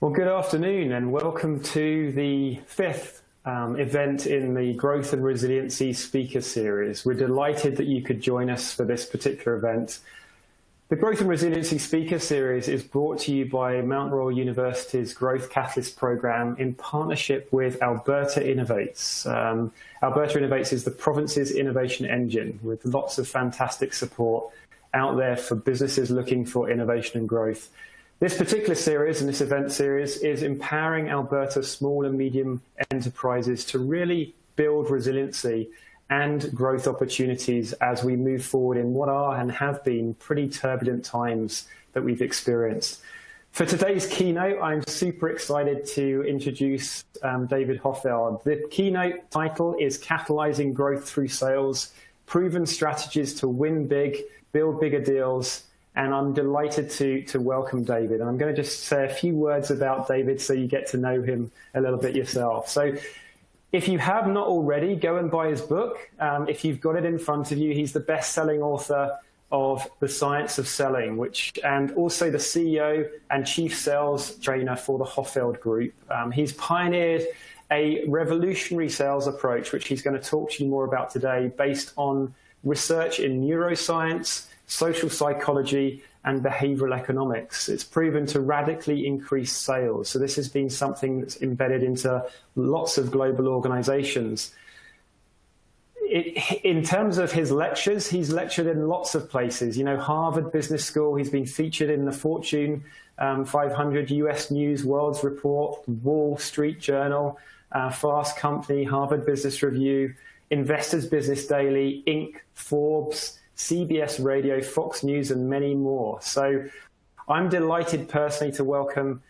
Well, good afternoon and welcome to the fifth event in the Growth and Resiliency Speaker Series. We're delighted that you could join us for this particular event. The Growth and Resiliency Speaker Series is brought to you by Mount Royal University's Growth Catalyst program in partnership with Alberta Innovates. Alberta Innovates is the province's innovation engine with lots of fantastic support out there for businesses looking for innovation and growth. This particular series and this event series is empowering Alberta's small and medium enterprises to really build resiliency and growth opportunities as we move forward in what are and have been pretty turbulent times that we've experienced. For today's keynote, I'm super excited to introduce David Hoffeld. The keynote title is Catalyzing Growth Through Sales, Proven Strategies to Win Big, Build Bigger Deals. And I'm delighted to welcome David. And I'm going to just say a few words about David so you get to know him a little bit yourself. So if you have not already, go and buy his book. If you've got it in front of you, he's the best-selling author of The Science of Selling, and also the CEO and chief sales trainer for the Hoffeld Group. He's pioneered a revolutionary sales approach, which he's going to talk to you more about today, based on research in neuroscience, social psychology, and behavioral economics. It's proven to radically increase sales. So this has been something that's embedded into lots of global organizations. In terms of his lectures, he's lectured in lots of places. You know, Harvard Business School, he's been featured in the Fortune 500, US News, World's Report, Wall Street Journal, Fast Company, Harvard Business Review, Investors Business Daily, Inc., Forbes, CBS Radio, Fox News, and many more. So I'm delighted personally to welcome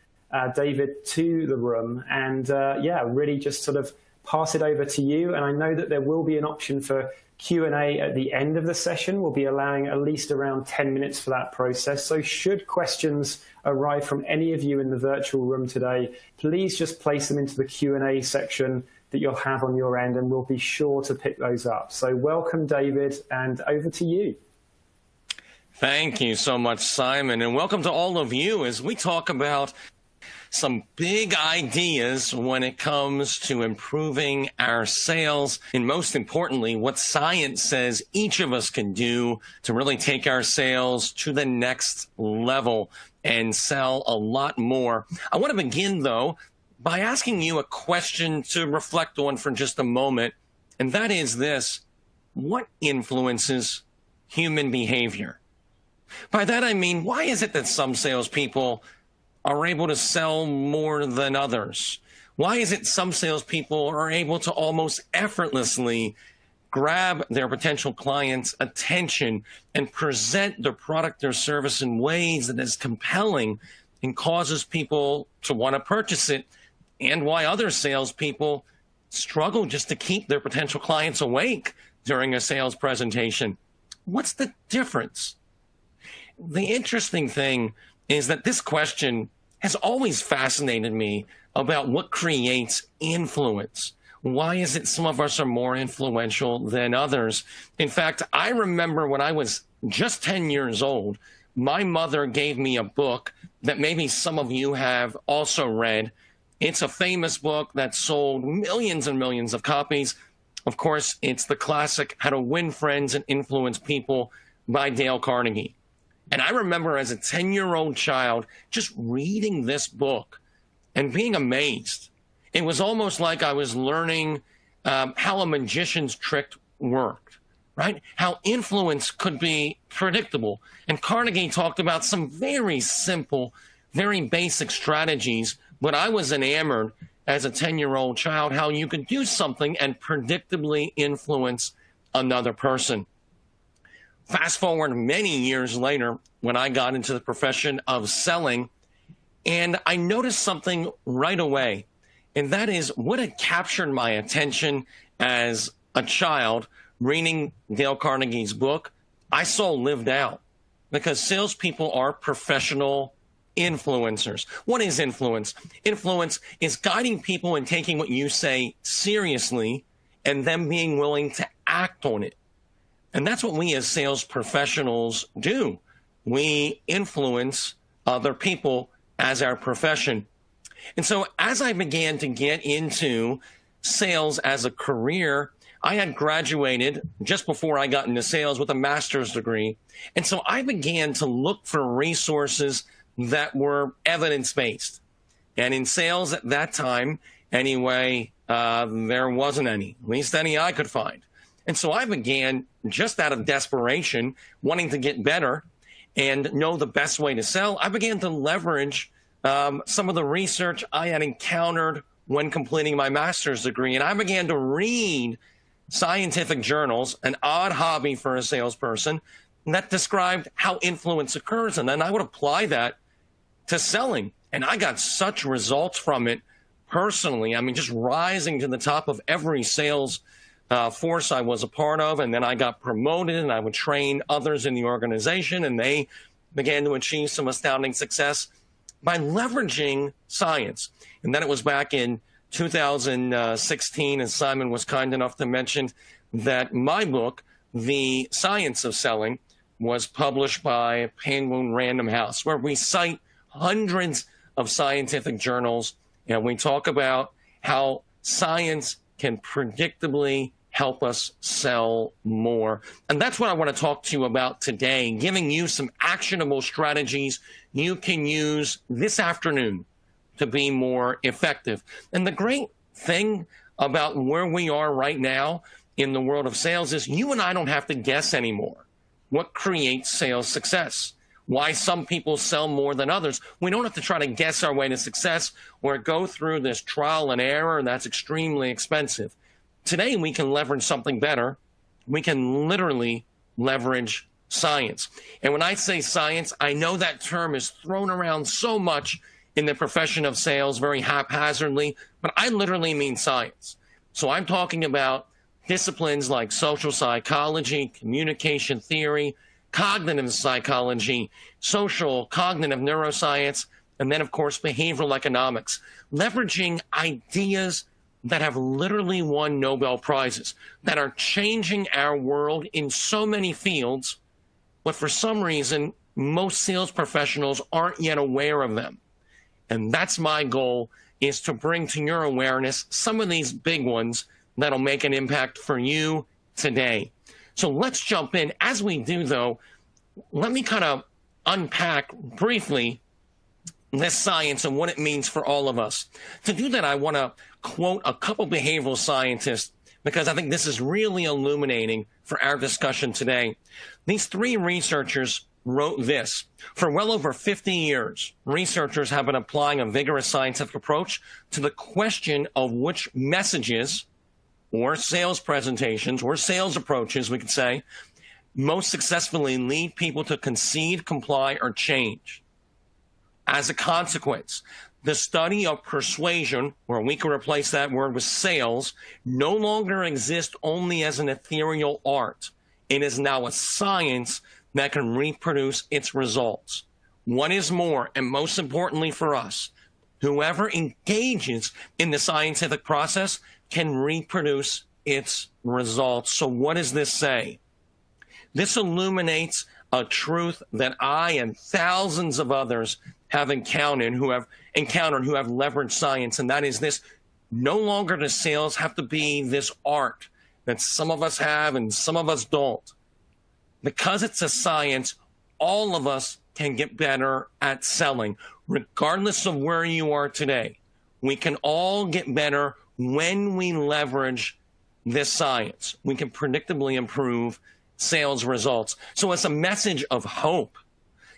David to the room and really just sort of pass it over to you. And I know that there will be an option for Q&A at the end of the session. We'll be allowing at least around 10 minutes for that process. So should questions arrive from any of you in the virtual room today, please just place them into the Q&A section that you'll have on your end, and we'll be sure to pick those up. So welcome, David, and over to you. Thank you so much, Simon, and welcome to all of you as we talk about some big ideas when it comes to improving our sales, and most importantly, what science says each of us can do to really take our sales to the next level and sell a lot more. I want to begin, though, by asking you a question to reflect on for just a moment, and that is this: what influences human behavior? By that I mean, why is it that some salespeople are able to sell more than others? Why is it some salespeople are able to almost effortlessly grab their potential clients' attention and present their product or service in ways that is compelling and causes people to want to purchase it? And why other salespeople struggle just to keep their potential clients awake during a sales presentation? What's the difference? The interesting thing is that this question has always fascinated me about what creates influence. Why is it some of us are more influential than others? In fact, I remember when I was just 10 years old, my mother gave me a book that maybe some of you have also read. It's a famous book that sold millions and millions of copies. Of course, it's the classic How to Win Friends and Influence People by Dale Carnegie. And I remember as a 10-year-old child just reading this book and being amazed. It was almost like I was learning how a magician's trick worked, right? How influence could be predictable. And Carnegie talked about some very simple, very basic strategies, but I was enamored as a 10-year-old child how you could do something and predictably influence another person. Fast forward many years later when I got into the profession of selling, and I noticed something right away, and that is what had captured my attention as a child reading Dale Carnegie's book, I saw lived out, because salespeople are professional influencers. What is influence? Influence is guiding people and taking what you say seriously and them being willing to act on it. And that's what we as sales professionals do. We influence other people as our profession. And so as I began to get into sales as a career, I had graduated just before I got into sales with a master's degree. And so I began to look for resources that were evidence-based. And in sales at that time, anyway, there wasn't any, at least any I could find. And so I began, just out of desperation, wanting to get better and know the best way to sell, I began to leverage some of the research I had encountered when completing my master's degree. And I began to read scientific journals, an odd hobby for a salesperson, that described how influence occurs. And then I would apply that to selling. And I got such results from it personally. I mean, just rising to the top of every sales force I was a part of. And then I got promoted, and I would train others in the organization, and they began to achieve some astounding success by leveraging science. And then it was back in 2016, as Simon was kind enough to mention, that my book, The Science of Selling, was published by Penguin Random House, where we cite hundreds of scientific journals, and we talk about how science can predictably help us sell more. And that's what I want to talk to you about today, giving you some actionable strategies you can use this afternoon to be more effective. And the great thing about where we are right now in the world of sales is you and I don't have to guess anymore what creates sales success, why some people sell more than others. We don't have to try to guess our way to success or go through this trial and error, and that's extremely expensive. Today, we can leverage something better. We can literally leverage science. And when I say science, I know that term is thrown around so much in the profession of sales very haphazardly, but I literally mean science. So I'm talking about disciplines like social psychology, communication theory, cognitive psychology, social cognitive neuroscience, and then, of course, behavioral economics, leveraging ideas that have literally won Nobel Prizes, that are changing our world in so many fields, but for some reason, most sales professionals aren't yet aware of them. And that's my goal, is to bring to your awareness some of these big ones that'll make an impact for you today. So let's jump in. As we do, though, let me kind of unpack briefly this science and what it means for all of us. To do that, I want to quote a couple behavioral scientists, because I think this is really illuminating for our discussion today. These three researchers wrote this: for well over 50 years, researchers have been applying a vigorous scientific approach to the question of which messages or sales presentations or sales approaches, we could say, most successfully lead people to concede, comply, or change. As a consequence, the study of persuasion, or we can replace that word with sales, no longer exists only as an ethereal art. It is now a science that can reproduce its results. What is more, and most importantly for us, whoever engages in the scientific process can reproduce its results. So what does this say? This illuminates a truth that I and thousands of others have encountered who have leveraged science, and that is this: no longer does sales have to be this art that some of us have and some of us don't. Because it's a science, all of us can get better at selling, regardless of where you are today. We can all get better when we leverage this science. We can predictably improve sales results. So it's a message of hope.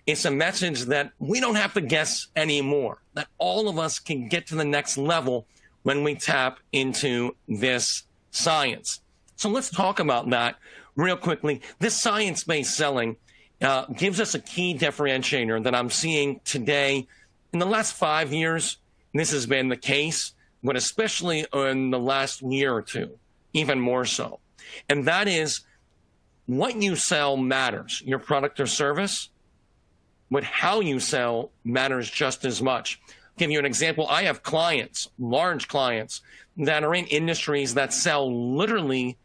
It's a message that we don't have to guess anymore, that all of us can get to the next level when we tap into this science. So let's talk about that real quickly. This science-based selling gives us a key differentiator that I'm seeing today. In the last 5 years, this has been the case, but especially in the last year or two, even more so. And that is, what you sell matters, your product or service, but how you sell matters just as much. I'll give you an example. I have clients, large clients, that are in industries that sell literally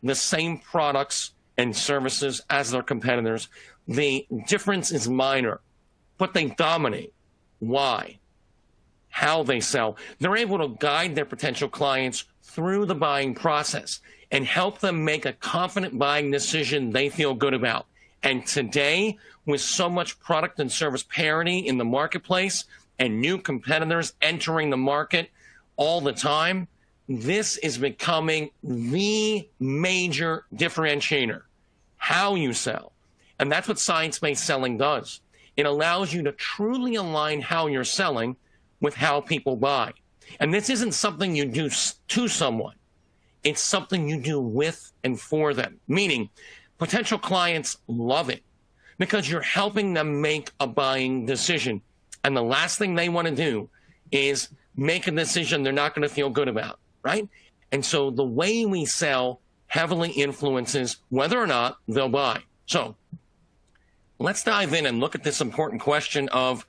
the same products and services as their competitors. The difference is minor, but they dominate. Why? how they sell. They're able to guide their potential clients through the buying process and help them make a confident buying decision they feel good about. And today, with so much product and service parity in the marketplace and new competitors entering the market all the time, this is becoming the major differentiator, how you sell. And that's what science-based selling does. It allows you to truly align how you're selling with how people buy. And this isn't something you do to someone. It's something you do with and for them, meaning potential clients love it because you're helping them make a buying decision. And the last thing they want to do is make a decision they're not going to feel good about, right? And so the way we sell heavily influences whether or not they'll buy. So let's dive in and look at this important question of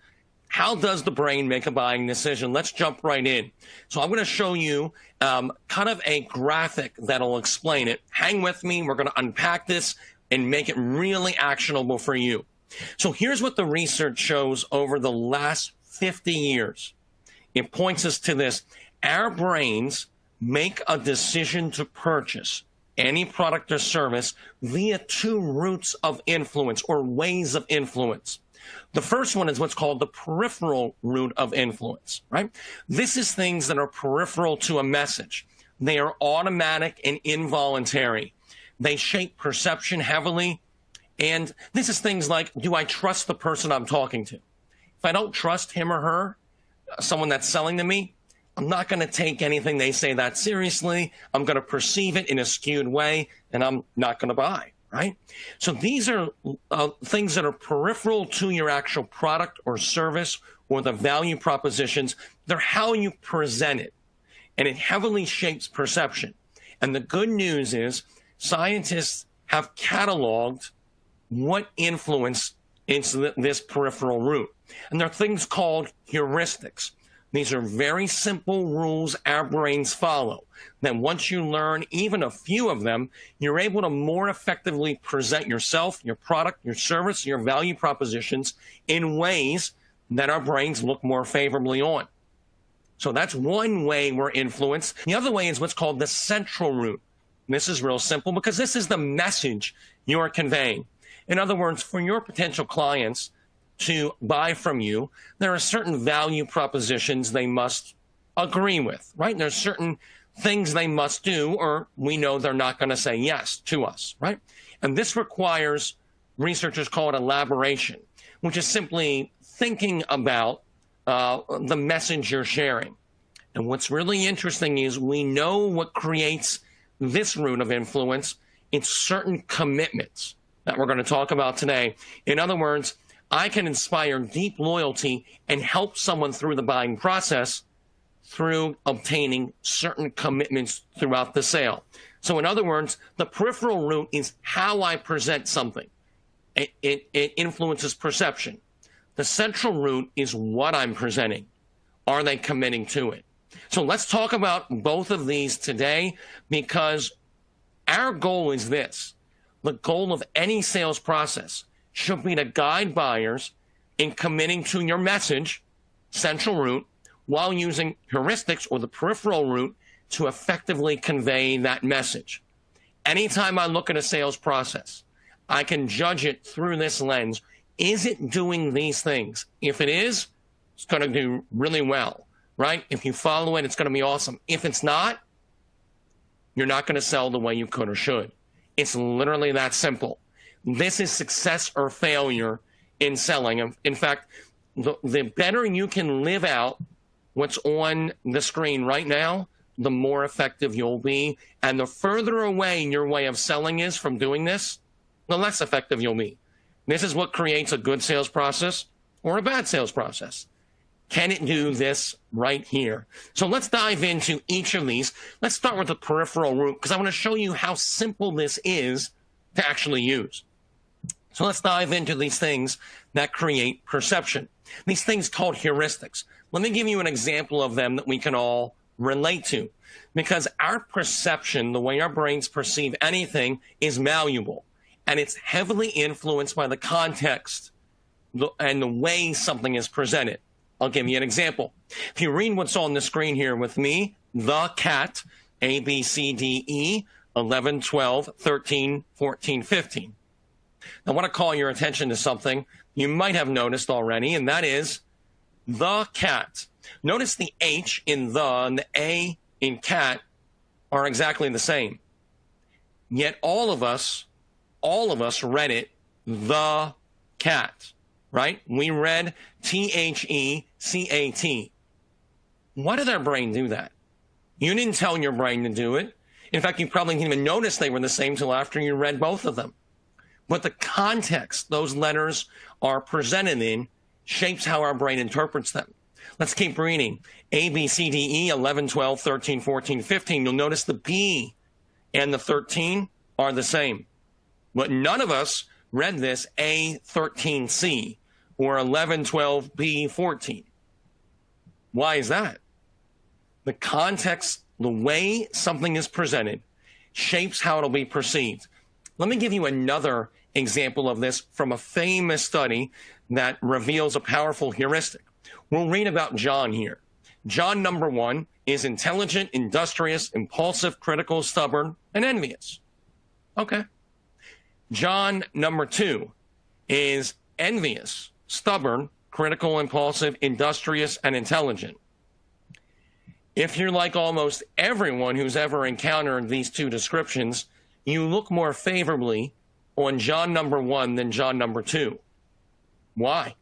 how does the brain make a buying decision? Let's jump right in. So I'm going to show you kind of a graphic that'll explain it. Hang with me. We're going to unpack this and make it really actionable for you. So here's what the research shows over the last 50 years. It points us to this. Our brains make a decision to purchase any product or service via two routes of influence or ways of influence. The first one is what's called the peripheral route of influence, right? This is things that are peripheral to a message. They are automatic and involuntary. They shape perception heavily. And this is things like, do I trust the person I'm talking to? If I don't trust him or her, someone that's selling to me, I'm not going to take anything they say that seriously. I'm going to perceive it in a skewed way, and I'm not going to buy, right? So these are things that are peripheral to your actual product or service or the value propositions. They're how you present it, and it heavily shapes perception. And the good news is scientists have cataloged what influence into this peripheral route. And there are things called heuristics. These are very simple rules our brains follow. Then once you learn even a few of them, you're able to more effectively present yourself, your product, your service, your value propositions in ways that our brains look more favorably on. So that's one way we're influenced. The other way is what's called the central route. This is real simple because this is the message you're conveying. In other words, for your potential clients to buy from you, there are certain value propositions they must agree with, right? There's certain things they must do, or we know they're not going to say yes to us, right? And this requires, researchers call it elaboration, which is simply thinking about the message you're sharing. And what's really interesting is we know what creates this route of influence. It's certain commitments that we're going to talk about today. In other words, I can inspire deep loyalty and help someone through the buying process through obtaining certain commitments throughout the sale. So in other words, the peripheral route is how I present something. It influences perception. The central route is what I'm presenting. Are they committing to it? So let's talk about both of these today because our goal is this. The goal of any sales process should be to guide buyers in committing to your message, central route, while using heuristics or the peripheral route to effectively convey that message. Anytime I look at a sales process, I can judge it through this lens. Is it doing these things? If it is, it's going to do really well, right? If you follow it, it's going to be awesome. If it's not, you're not going to sell the way you could or should. It's literally that simple. This is success or failure in selling. In fact, the better you can live out what's on the screen right now, the more effective you'll be. And the further away your way of selling is from doing this, the less effective you'll be. This is what creates a good sales process or a bad sales process. Can it do this right here? So let's dive into each of these. Let's start with the peripheral route because I want to show you how simple this is to actually use. So let's dive into these things that create perception. These things called heuristics. Let me give you an example of them that we can all relate to. Because our perception, the way our brains perceive anything, is malleable. And it's heavily influenced by the context and the way something is presented. I'll give you an example. If you read what's on the screen here with me, the cat, A, B, C, D, E, 11, 12, 13, 14, 15. I want to call your attention to something you might have noticed already, and that is the cat. Notice the H in the and the A in cat are exactly the same. Yet all of us read it, the cat, right? We read T-H-E-C-A-T. Why did our brain do that? You didn't tell your brain to do it. In fact, you probably didn't even notice they were the same till after you read both of them. But the context those letters are presented in shapes how our brain interprets them. Let's keep reading. A, B, C, D, E, 11, 12, 13, 14, 15. You'll notice the B and the 13 are the same. But none of us read this A13C or 11, 12, B14. Why is that? The context, the way something is presented, shapes how it'll be perceived. Let me give you another example of this from a famous study that reveals a powerful heuristic. We'll read about John here. John, number 1, is intelligent, industrious, impulsive, critical, stubborn, and envious. Okay. John, number 2, is envious, stubborn, critical, impulsive, industrious, and intelligent. If you're like almost everyone who's ever encountered these two descriptions, you look more favorably on John number 1 than John number 2. Why?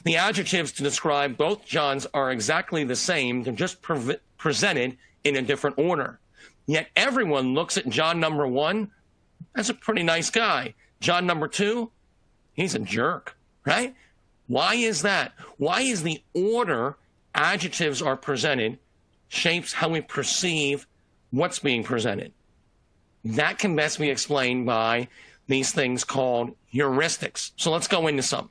The adjectives to describe both Johns are exactly the same. They're just presented in a different order. Yet everyone looks at John number 1 as a pretty nice guy. John number 2, he's a jerk, right? Why is that? Why is the order adjectives are presented shapes how we perceive what's being presented? That can best be explained by these things called heuristics. So let's go into some.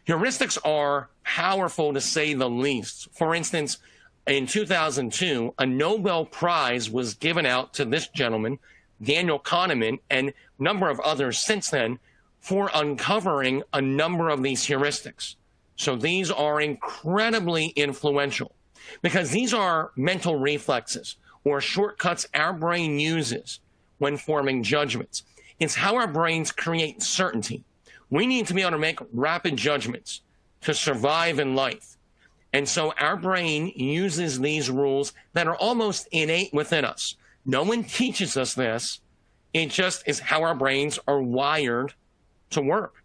Heuristics are powerful to say the least. For instance, in 2002, a Nobel Prize was given out to this gentleman, Daniel Kahneman, and a number of others since then for uncovering a number of these heuristics. So these are incredibly influential because these are mental reflexes or shortcuts our brain uses when forming judgments. It's how our brains create certainty. We need to be able to make rapid judgments to survive in life. And so our brain uses these rules that are almost innate within us. No one teaches us this. It just is how our brains are wired to work.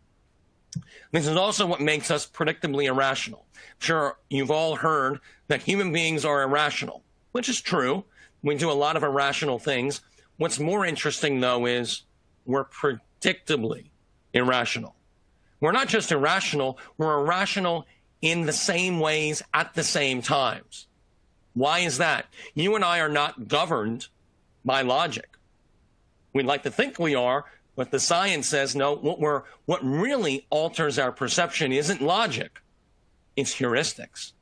This is also what makes us predictably irrational. Sure, you've all heard that human beings are irrational, which is true. We do a lot of irrational things. What's more interesting, though, is we're predictably irrational. We're not just irrational, we're irrational in the same ways at the same times. Why is that? You and I are not governed by logic. We'd like to think we are, but the science says no, what really alters our perception isn't logic, it's heuristics.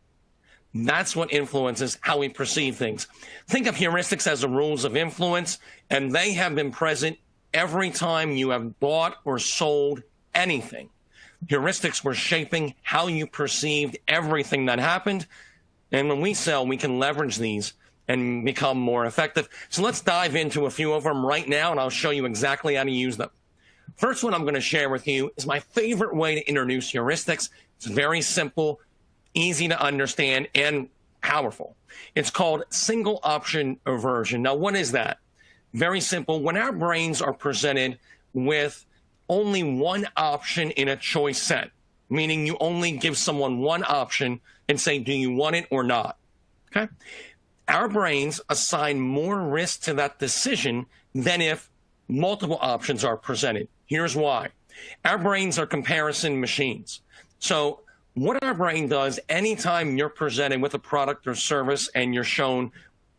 That's what influences how we perceive things. Think of heuristics as the rules of influence, and they have been present every time you have bought or sold anything. Heuristics were shaping how you perceived everything that happened. And when we sell, we can leverage these and become more effective. So let's dive into a few of them right now, and I'll show you exactly how to use them. First one I'm going to share with you is my favorite way to introduce heuristics. It's very simple, easy to understand, and powerful. It's called single option aversion. Now, what is that? Very simple. When our brains are presented with only one option in a choice set, meaning you only give someone one option and say, do you want it or not? Okay. Our brains assign more risk to that decision than if multiple options are presented. Here's why. Our brains are comparison machines. So what our brain does anytime you're presented with a product or service and you're shown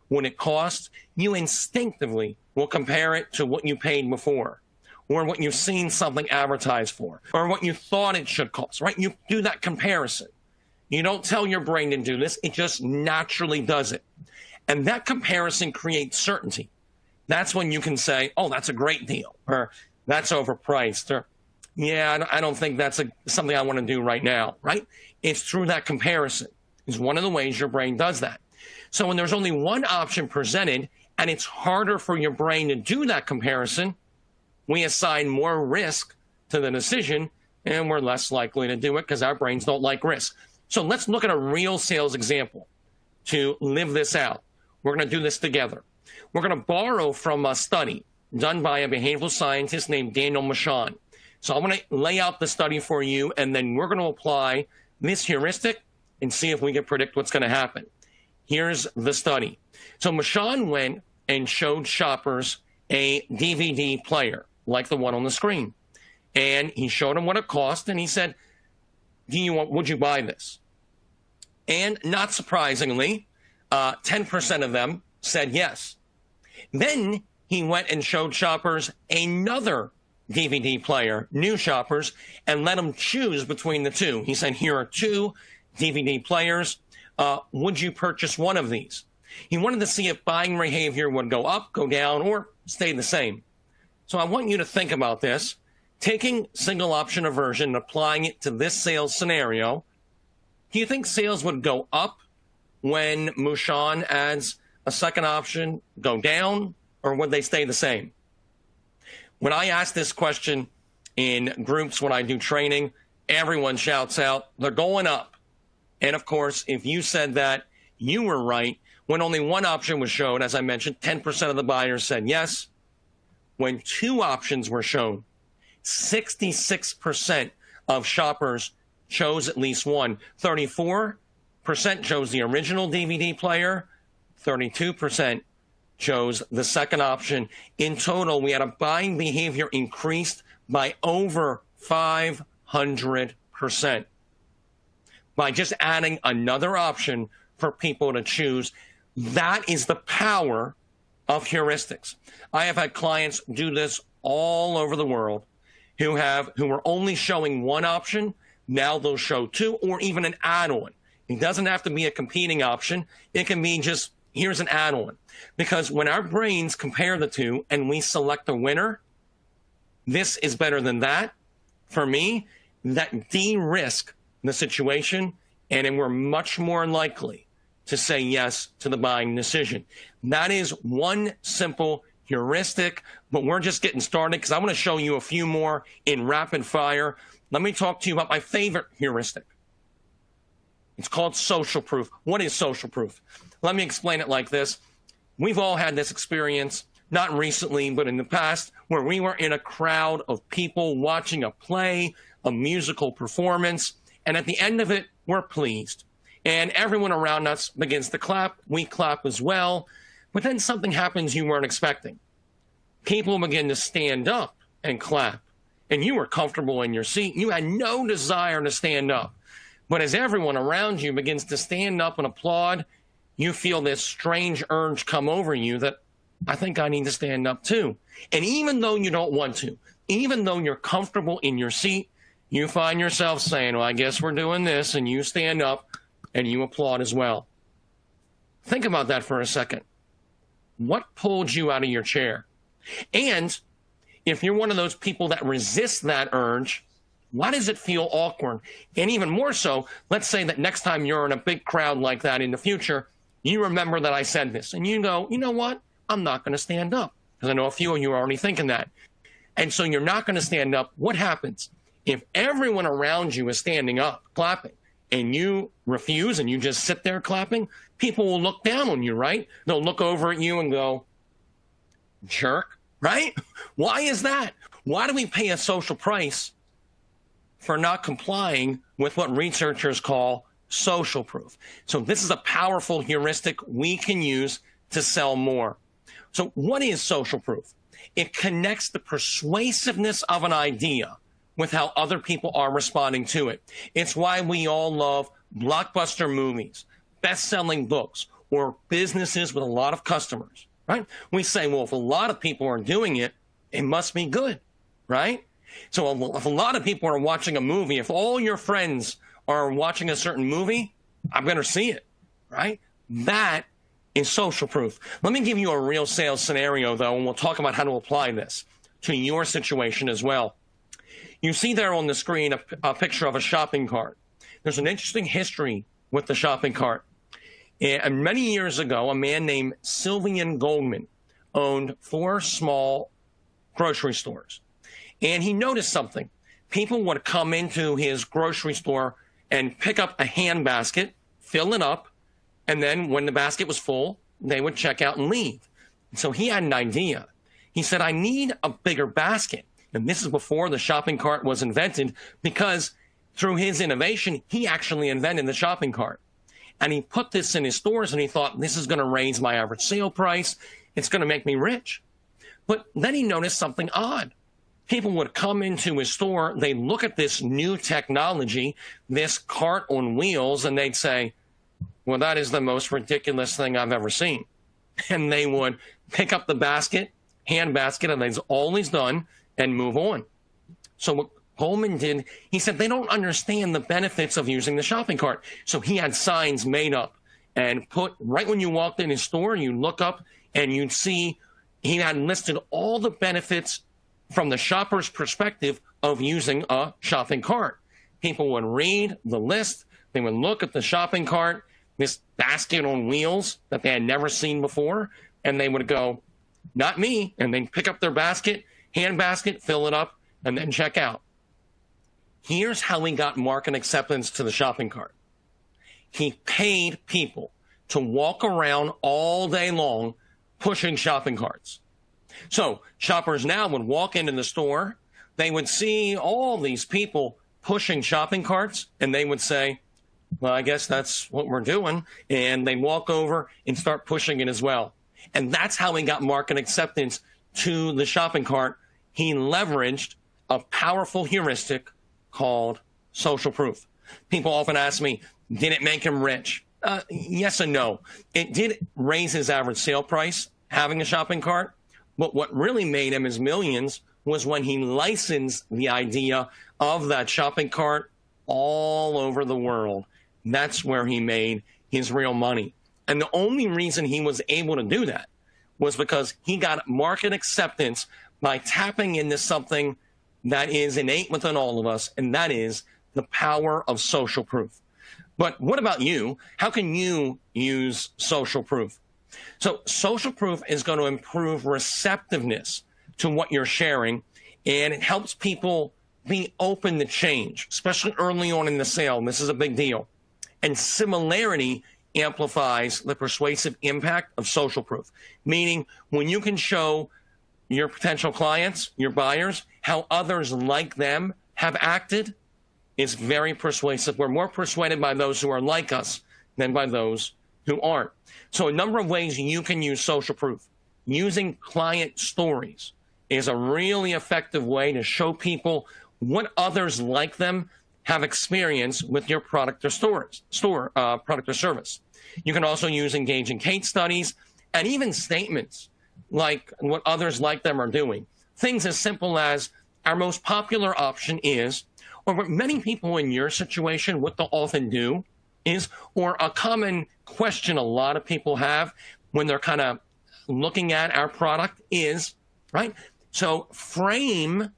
what it costs, you instinctively will compare it to what you paid before, or what you've seen something advertised for, or what you thought it should cost, right? You do that comparison. You don't tell your brain to do this. It just naturally does it. And that comparison creates certainty. That's when you can say, oh, that's a great deal, or that's overpriced, or yeah, I don't think that's something I want to do right now, right? It's through that comparison. It's one of the ways your brain does that. So when there's only one option presented and it's harder for your brain to do that comparison, we assign more risk to the decision and we're less likely to do it because our brains don't like risk. So let's look at a real sales example to live this out. We're going to do this together. We're going to borrow from a study done by a behavioral scientist named Daniel Mashon. So I'm going to lay out the study for you, and then we're going to apply this heuristic and see if we can predict what's going to happen. Here's the study. So Mashon went and showed shoppers a DVD player like the one on the screen. And he showed them what it cost, and he said, would you buy this? And not surprisingly, 10% of them said yes. Then he went and showed shoppers another DVD player, new shoppers, and let them choose between the two. He said, here are two DVD players. Would you purchase one of these? He wanted to see if buying behavior would go up, go down, or stay the same. So I want you to think about this. Taking single option aversion and applying it to this sales scenario, do you think sales would go up when Mashon adds a second option, go down, or would they stay the same? When I ask this question in groups when I do training, everyone shouts out, they're going up. And of course, if you said that, you were right. When only one option was shown, as I mentioned, 10% of the buyers said yes. When two options were shown, 66% of shoppers chose at least one. 34% chose the original DVD player. 32% chose the second option. In total, we had a buying behavior increased by over 500% by just adding another option for people to choose. That is the power of heuristics. I have had clients do this all over the world who are only showing one option. Now they'll show two or even an add-on. It doesn't have to be a competing option. It can be just, here's an add-on. Because when our brains compare the two and we select a winner, this is better than that. For me, that de-risk the situation, and then we're much more likely to say yes to the buying decision. That is one simple heuristic, but we're just getting started because I want to show you a few more in rapid fire. Let me talk to you about my favorite heuristic. It's called social proof. What is social proof? Let me explain it like this. We've all had this experience, not recently, but in the past, where we were in a crowd of people watching a play, a musical performance, and at the end of it, we're pleased. And everyone around us begins to clap. We clap as well. But then something happens you weren't expecting. People begin to stand up and clap. And you were comfortable in your seat. You had no desire to stand up. But as everyone around you begins to stand up and applaud, you feel this strange urge come over you that, I think I need to stand up too. And even though you don't want to, even though you're comfortable in your seat, you find yourself saying, well, I guess we're doing this, and you stand up and you applaud as well. Think about that for a second. What pulled you out of your chair? And if you're one of those people that resist that urge, why does it feel awkward? And even more so, let's say that next time you're in a big crowd like that in the future, you remember that I said this, and you go, you know what? I'm not going to stand up. Because I know a few of you are already thinking that. And so you're not going to stand up. What happens? If everyone around you is standing up, clapping, and you refuse and you just sit there clapping, people will look down on you, right? They'll look over at you and go, jerk, right? Why is that? Why do we pay a social price for not complying with what researchers call social proof? So this is a powerful heuristic we can use to sell more. So what is social proof? It connects the persuasiveness of an idea with how other people are responding to it. It's why we all love blockbuster movies, best-selling books, or businesses with a lot of customers, right? We say, well, if a lot of people are doing it, it must be good, right? So if a lot of people are watching a movie, if all your friends are watching a certain movie, I better see it, right? That is social proof. Let me give you a real sales scenario, though, and we'll talk about how to apply this to your situation as well. You see there on the screen a picture of a shopping cart. There's an interesting history with the shopping cart. And many years ago, a man named Sylvian Goldman owned 4 small grocery stores. And he noticed something. People would come into his grocery store and pick up a hand basket, fill it up, and then when the basket was full, they would check out and leave. So he had an idea. He said, I need a bigger basket. And this is before the shopping cart was invented, because through his innovation, he actually invented the shopping cart. And he put this in his stores, and he thought, this is going to raise my average sale price. It's going to make me rich. But then he noticed something odd. People would come into his store, they'd look at this new technology, this cart on wheels, and they'd say, well, that is the most ridiculous thing I've ever seen. And they would pick up the basket, hand basket, and that's all he's done, and move on. So what Goldman did, he said they don't understand the benefits of using the shopping cart. So he had signs made up and put right when you walked in his store, you look up and you'd see he had listed all the benefits from the shopper's perspective of using a shopping cart. People would read the list. They would look at the shopping cart, this basket on wheels that they had never seen before, and they would go, not me, and then pick up their basket, hand basket, fill it up, and then check out. Here's how he got market acceptance to the shopping cart. He paid people to walk around all day long pushing shopping carts. So shoppers now would walk into the store, they would see all these people pushing shopping carts, and they would say, well, I guess that's what we're doing. And they walk over and start pushing it as well. And that's how he got market acceptance to the shopping cart. He leveraged a powerful heuristic called social proof. People often ask me, did it make him rich? Yes and no. It did raise his average sale price, having a shopping cart. But what really made him his millions was when he licensed the idea of that shopping cart all over the world. That's where he made his real money. And the only reason he was able to do that was because he got market acceptance by tapping into something that is innate within all of us, and that is the power of social proof. But what about you? How can you use social proof? So social proof is going to improve receptiveness to what you're sharing, and it helps people be open to change, especially early on in the sale. And this is a big deal. And similarity amplifies the persuasive impact of social proof, meaning when you can show your potential clients, your buyers, how others like them have acted, is very persuasive. We're more persuaded by those who are like us than by those who aren't. So a number of ways you can use social proof. Using client stories is a really effective way to show people what others like them have experienced with your product or product or service. You can also use engaging case studies and even statements like what others like them are doing. Things as simple as our most popular option is, or what many people in your situation, what they'll often do is, or a common question a lot of people have when they're kind of looking at our product is, right? So frame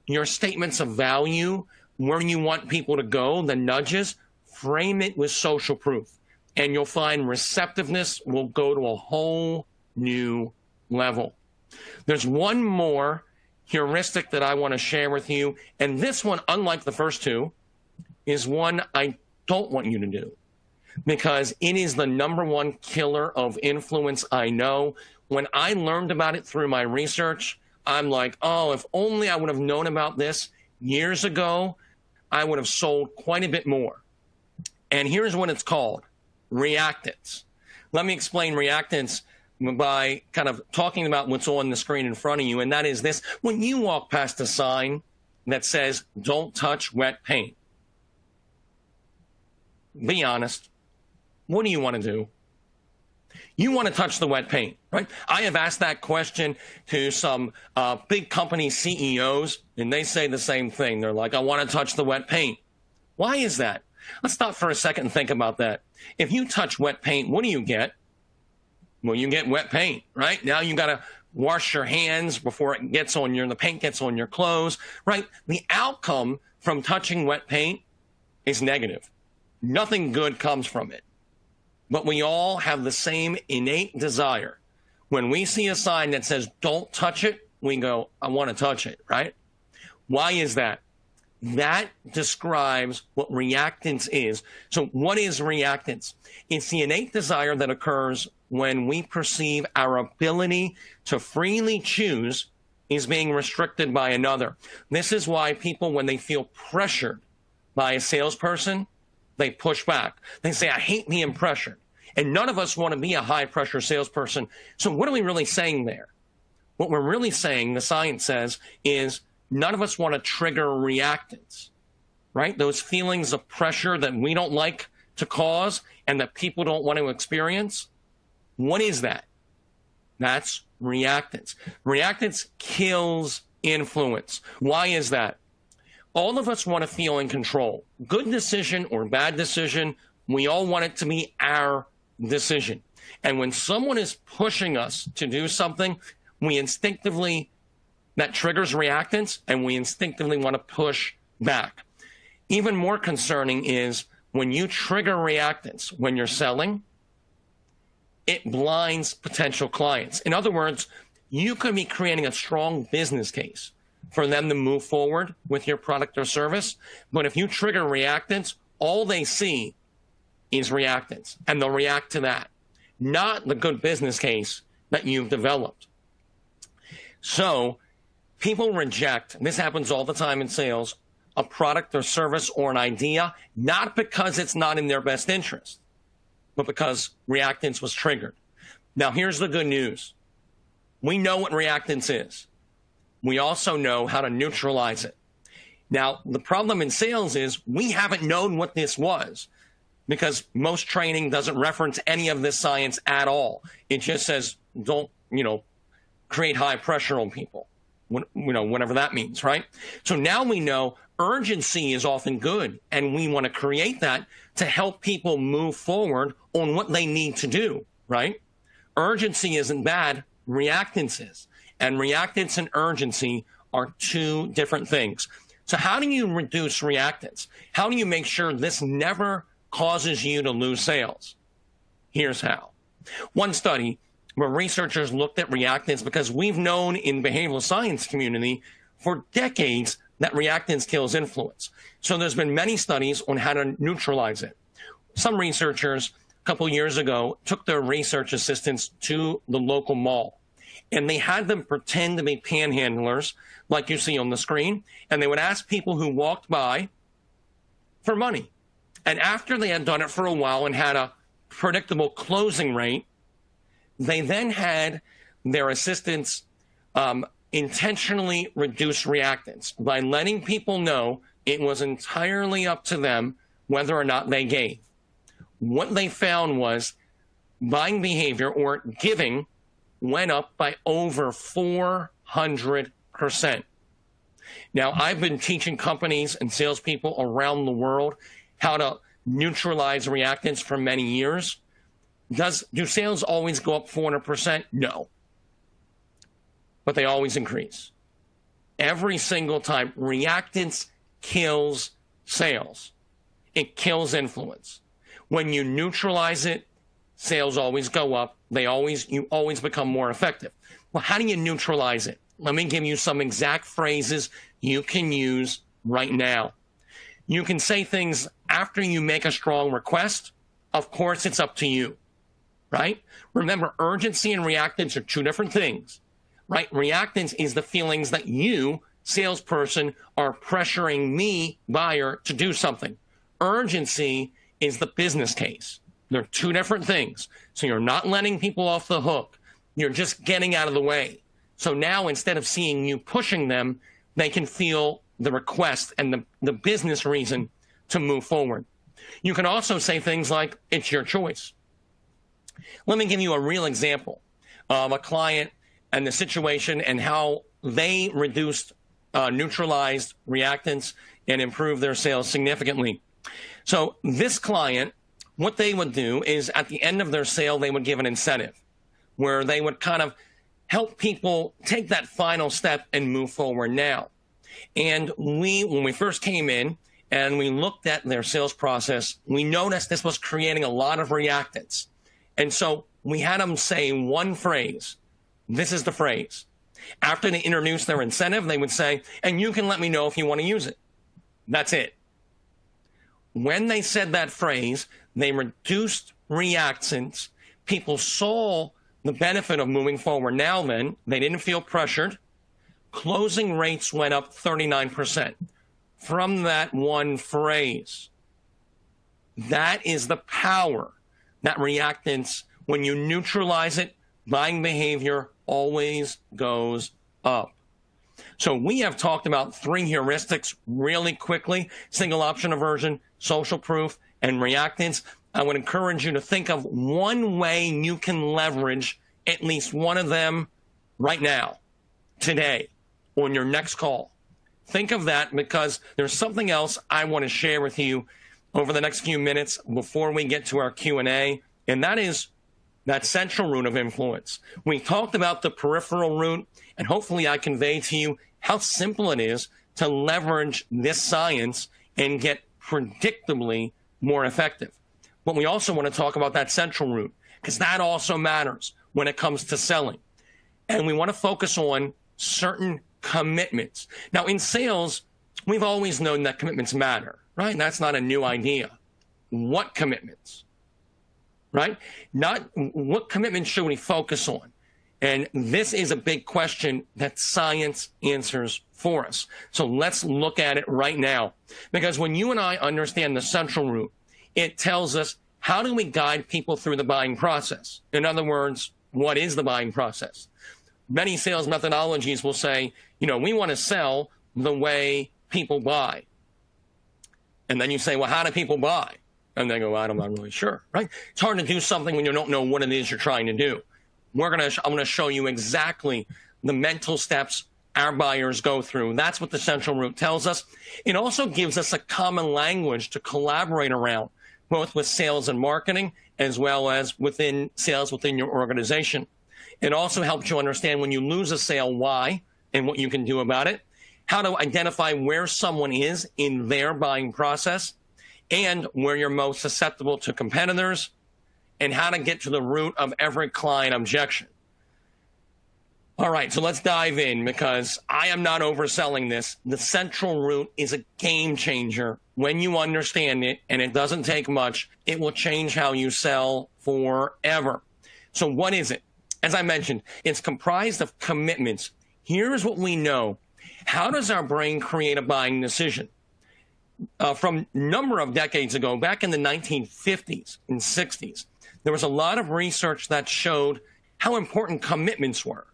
your statements of value, where you want people to go, the nudges, frame it with social proof. And you'll find receptiveness will go to a whole new level. There's one more heuristic that I want to share with you. And this one, unlike the first two, is one I don't want you to do, because it is the #1 killer of influence I know. When I learned about it through my research, I'm like, oh, if only I would have known about this years ago, I would have sold quite a bit more. And here's what it's called: reactance. Let me explain reactance by kind of talking about what's on the screen in front of you, and that is this. When you walk past a sign that says, don't touch wet paint, be honest, what do you want to do? You want to touch the wet paint, right? I have asked that question to some big company CEOs, and they say the same thing. They're like, I want to touch the wet paint. Why is that? Let's stop for a second and think about that. If you touch wet paint, what do you get? Well, you get wet paint, right? Now you got to wash your hands before it gets on the paint gets on your clothes, right? The outcome from touching wet paint is negative. Nothing good comes from it. But we all have the same innate desire. When we see a sign that says, don't touch it, we go, I want to touch it, right? Why is that? That describes what reactance is. So what is reactance? It's the innate desire that occurs when we perceive our ability to freely choose is being restricted by another. This is why people, when they feel pressured by a salesperson, they push back. They say, I hate being pressured. And none of us want to be a high-pressure salesperson. So what are we really saying there? What we're really saying, the science says, is none of us want to trigger reactance, right? Those feelings of pressure that we don't like to cause and that people don't want to experience. What is that? That's reactance. Reactance kills influence. Why is that? All of us want to feel in control. Good decision or bad decision, we all want it to be our decision. And when someone is pushing us to do something, we instinctively, that triggers reactance, and we instinctively want to push back. Even more concerning is when you trigger reactance when you're selling, it blinds potential clients. In other words, you could be creating a strong business case for them to move forward with your product or service. But if you trigger reactance, all they see is reactance, and they'll react to that, not the good business case that you've developed. So people reject, this happens all the time in sales, a product or service or an idea, not because it's not in their best interest, but because reactance was triggered. Now, here's the good news. We know what reactance is. We also know how to neutralize it. Now, the problem in sales is we haven't known what this was because most training doesn't reference any of this science at all. It just says, don't, create high pressure on people, whatever that means, right? So now we know urgency is often good, and we want to create that to help people move forward on what they need to do, right? Urgency isn't bad, reactance is. And reactance and urgency are two different things. So how do you reduce reactance? How do you make sure this never causes you to lose sales? Here's how. One study where researchers looked at reactance, because we've known in behavioral science community for decades that reactance kills influence. So there's been many studies on how to neutralize it. Some researchers a couple years ago took their research assistants to the local mall, and they had them pretend to be panhandlers, like you see on the screen, and they would ask people who walked by for money. And after they had done it for a while and had a predictable closing rate, they then had their assistants intentionally reduce reactance by letting people know it was entirely up to them whether or not they gave. What they found was buying behavior or giving went up by over 400%. Now, I've been teaching companies and salespeople around the world how to neutralize reactance for many years. Do sales always go up 400%? No. But they always increase. Every single time. Reactance kills sales. It kills influence. When you neutralize it, sales always go up. You always become more effective. Well, how do you neutralize it? Let me give you some exact phrases you can use right now. You can say things after you make a strong request. Of course, it's up to you, right? Remember, urgency and reactance are two different things, right? Reactance is the feelings that you, salesperson, are pressuring me, buyer, to do something. Urgency is the business case. They're two different things. So you're not letting people off the hook. You're just getting out of the way. So now instead of seeing you pushing them, they can feel the request and the business reason to move forward. You can also say things like, it's your choice. Let me give you a real example of a client and the situation and how they neutralized reactance and improved their sales significantly. So this client, what they would do is at the end of their sale, they would give an incentive where they would kind of help people take that final step and move forward now. And when we first came in and we looked at their sales process, we noticed this was creating a lot of reactance. And so we had them say one phrase. This is the phrase. After they introduced their incentive, they would say, and you can let me know if you want to use it. That's it. When they said that phrase, they reduced reactance. People saw the benefit of moving forward. Now then, they didn't feel pressured. Closing rates went up 39% from that one phrase. That is the power, that reactance. When you neutralize it, buying behavior always goes up. So we have talked about 3 heuristics really quickly: single option aversion, social proof, and reactance. I would encourage you to think of one way you can leverage at least one of them right now, today, on your next call. Think of that, because there's something else I want to share with you over the next few minutes before we get to our Q&A, and that is that central root of influence. We talked about the peripheral root, and hopefully I conveyed to you how simple it is to leverage this science and get predictably more effective. But we also want to talk about that central root, because that also matters when it comes to selling. And we want to focus on certain commitments. Now, in sales, we've always known that commitments matter, right? That's not a new idea. What commitments? Right? Not what commitments should we focus on? And this is a big question that science answers for us. So let's look at it right now. Because when you and I understand the central root, it tells us, how do we guide people through the buying process? In other words, what is the buying process? Many sales methodologies will say, we want to sell the way people buy. And then you say, well, how do people buy? And they go, I'm not really sure, right? It's hard to do something when you don't know what it is you're trying to do. I'm going to show you exactly the mental steps our buyers go through. That's what the central root tells us. It also gives us a common language to collaborate around, both with sales and marketing, as well as within sales within your organization. It also helps you understand when you lose a sale, why, and what you can do about it, how to identify where someone is in their buying process, and where you're most susceptible to competitors, and how to get to the root of every client objection. All right, so let's dive in, because I am not overselling this. The central root is a game changer. When you understand it, and it doesn't take much, it will change how you sell forever. So what is it? As I mentioned, it's comprised of commitments. Here's what we know. How does our brain create a buying decision? From a number of decades ago, back in the 1950s and 60s, there was a lot of research that showed how important commitments were.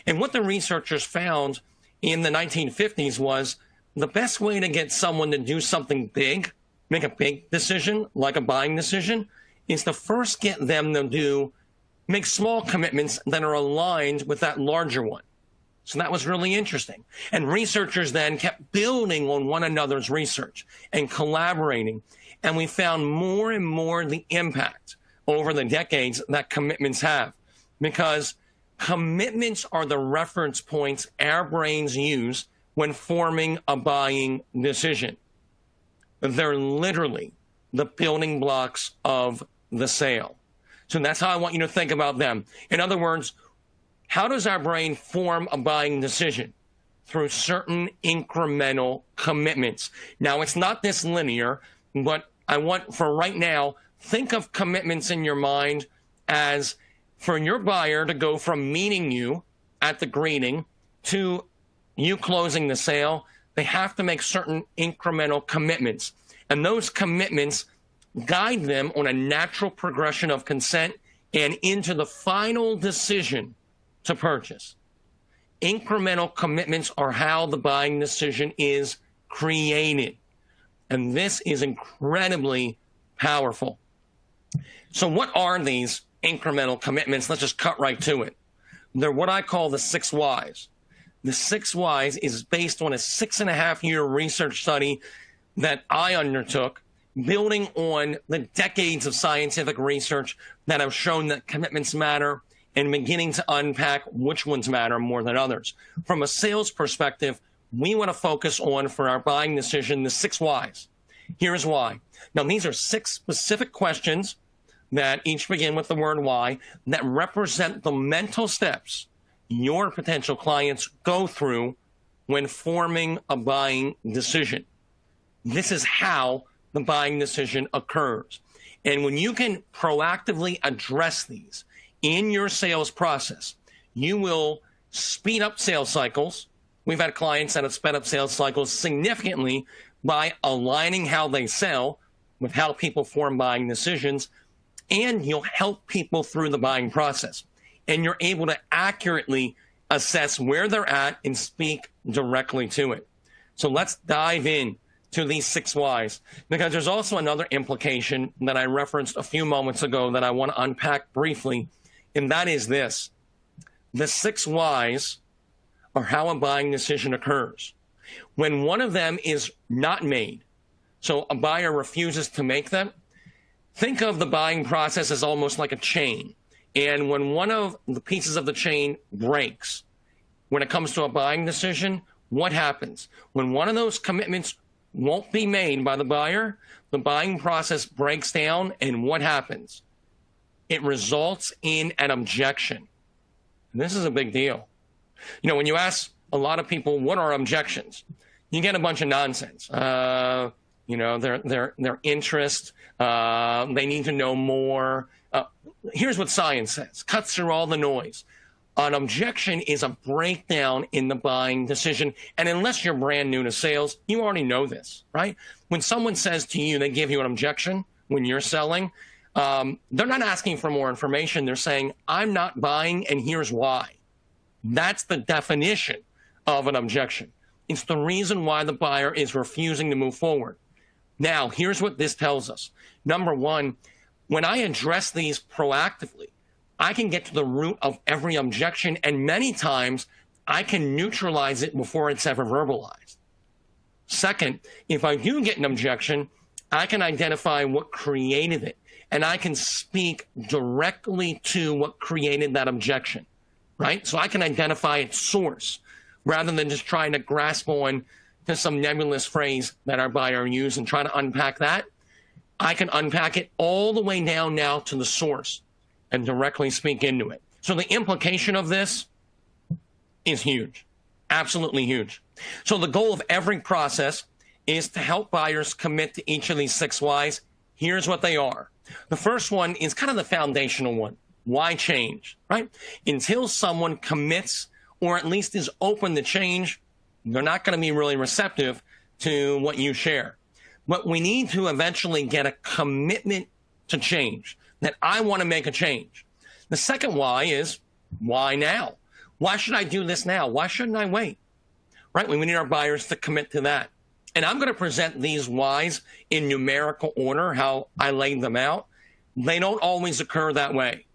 And what the researchers found in the 1950s was the best way to get someone to do something big, make a big decision, like a buying decision, is to first get them to make small commitments that are aligned with that larger one. So that was really interesting. And researchers then kept building on one another's research and collaborating. And we found more and more the impact over the decades that commitments have, because commitments are the reference points our brains use when forming a buying decision. They're literally the building blocks of the sale. So that's how I want you to think about them. In other words, how does our brain form a buying decision? Through certain incremental commitments. Now, it's not this linear, but I want, for right now, think of commitments in your mind as for your buyer to go from meeting you at the greeting to you closing the sale. They have to make certain incremental commitments. And those commitments guide them on a natural progression of consent and into the final decision to purchase. Incremental commitments are how the buying decision is created. And this is incredibly powerful. So what are these incremental commitments? Let's just cut right to it. They're what I call the 6 whys. The 6 whys is based on a 6.5-year research study that I undertook, building on the decades of scientific research that have shown that commitments matter, and beginning to unpack which ones matter more than others. From a sales perspective, we want to focus on, for our buying decision, the 6 whys. Here's why. Now, these are 6 specific questions that each begin with the word why that represent the mental steps your potential clients go through when forming a buying decision. This is how the buying decision occurs. And when you can proactively address these in your sales process, you will speed up sales cycles. We've had clients that have sped up sales cycles significantly by aligning how they sell with how people form buying decisions, and you'll help people through the buying process. And you're able to accurately assess where they're at and speak directly to it. So let's dive in to these 6 whys, because there's also another implication that I referenced a few moments ago that I want to unpack briefly, and that is this. The 6 whys are how a buying decision occurs. When one of them is not made, so a buyer refuses to make them, think of the buying process as almost like a chain. And when one of the pieces of the chain breaks, when it comes to a buying decision, what happens? When one of those commitments won't be made by the buyer, the buying process breaks down, and what happens? It results in an objection. And this is a big deal. You know, when you ask a lot of people, what are objections? You get a bunch of nonsense. You know, their interest, they need to know more. Here's what science says, cuts through all the noise. An objection is a breakdown in the buying decision. And unless you're brand new to sales, you already know this, right? When someone says to you, they give you an objection when you're selling, they're not asking for more information. They're saying, I'm not buying, and here's why. That's the definition of an objection. It's the reason why the buyer is refusing to move forward. Now, here's what this tells us. Number one, when I address these proactively, I can get to the root of every objection, and many times I can neutralize it before it's ever verbalized. Second, if I do get an objection, I can identify what created it, and I can speak directly to what created that objection, right? So I can identify its source rather than just trying to grasp on to some nebulous phrase that our buyer used and try to unpack that. I can unpack it all the way down now to the source and directly speak into it. So the implication of this is huge, absolutely huge. So the goal of every process is to help buyers commit to each of these 6 whys. Here's what they are. The first one is kind of the foundational one. Why change, right? Until someone commits or at least is open to change, they're not going to be really receptive to what you share. But we need to eventually get a commitment to change, that I want to make a change. The second why is, why now? Why should I do this now? Why shouldn't I wait? Right? We need our buyers to commit to that. And I'm going to present these whys in numerical order, how I laid them out. They don't always occur that way.